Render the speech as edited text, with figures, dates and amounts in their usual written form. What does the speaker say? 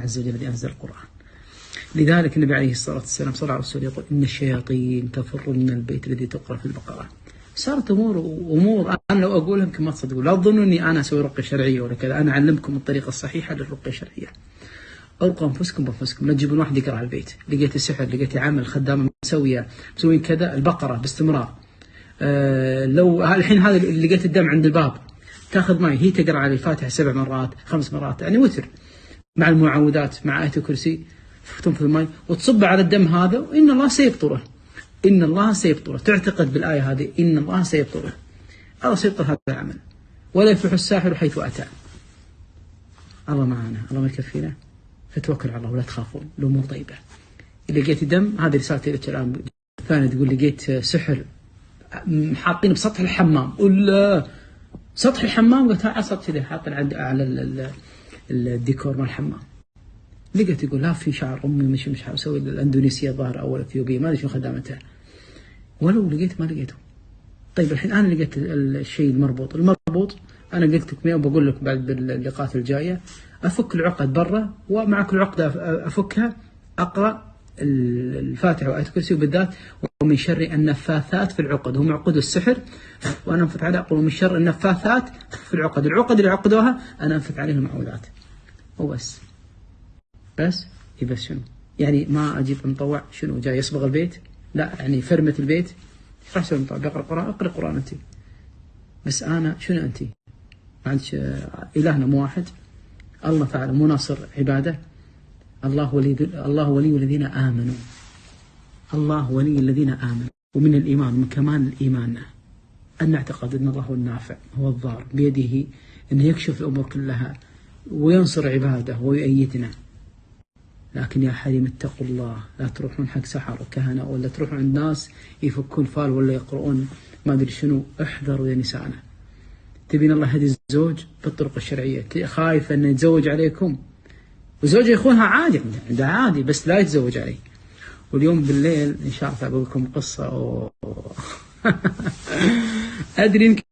عز وجل الذي أنزل القرآن. لذلك النبي عليه الصلاة والسلام صلى الله عليه وسلم يقول إن الشياطين تفر من البيت الذي تقرأ في البقرة. صارت أمور أنا لو أقولها يمكن ما تصدقوا، لا تظنوا أني أنا أسوي رقية شرعية ولا كذا، أنا أعلمكم الطريقة الصحيحة للرقية الشرعية. ألقوا أنفسكم بأنفسكم، لا تجيبون واحد يقرأ على البيت، لقيت السحر، لقيت عمل خدامة مسوين كذا، البقرة باستمرار. لو الحين هذا اللي لقيت الدم عند الباب، تاخذ معي هي تقرأ على الفاتحة 7 مرات 5 مرات، يعني وتر مع المعوذات مع آية الكرسي، تنفذ الماء وتصب على الدم هذا، وإن الله سيبطره، إن الله سيبطره. تعتقد بالآية هذه إن الله سيبطره، الله سيبطل هذا العمل، ولا يفلح الساحر حيث أتى. الله معنا، الله ما يكفينا، فتوكل على الله ولا تخافون، الأمور طيبة. لقيت دم، هذه رسالتي لك الآن. ثاني تقول لقيت سحر حاطين بسطح الحمام، ولا سطح الحمام، قلت على سطح كذا حاطين على الديكور مال الحمام. لقيت يقول لا في شعر أمي مش حسوي الأندونيسية ظاهر أول أثيوبية، ما أدري شو خدامتها، ولو لقيت ما لقيته. طيب الحين أنا لقيت الشيء المربوط أنا قلت لكم وبقول لك بعد اللقاءات الجاية، أفك العقد برا، ومع كل عقدة أفكها أقرأ الفاتحة وآية الكرسي، وبالذات ومن شر النفاثات في العقد، هم عقود السحر، وأنا أنفث عليها، أقول من شر النفاثات في العقد اللي عقدوها أنا أنفث عليهم المعوذات، وبس. بس شنو يعني؟ ما أجيب مطوع شنو جاي يصبغ البيت؟ لا، يعني فرمة البيت راح أسوي مطوع، بقرأ قرآن، أقرأ قرآن أنت، بس أنا شنو أنت؟ ما عندش إلهنا مو واحد، الله تعالى مو ناصر عباده، الله ولي الذين آمنوا، الله ولي الذين آمنوا. ومن الإيمان، من كمال الإيمان أن نعتقد أن الله هو النافع، هو الضار، بيده أن يكشف الأمور كلها وينصر عباده ويؤيدنا. لكن يا حريم اتقوا الله، لا تروحون حق سحر وكهنة، ولا تروحون عند ناس يفكون فال ولا يقرؤون ما أدري شنو. احذروا يا نساءنا. تبين الله هدي الزوج بالطرق الشرعية، خايفة أن يتزوج عليكم وزوجه يخونها عادي، عنده عادي، بس لا يتزوج عليه. واليوم بالليل إن شاء الله أقول لكم قصة أدري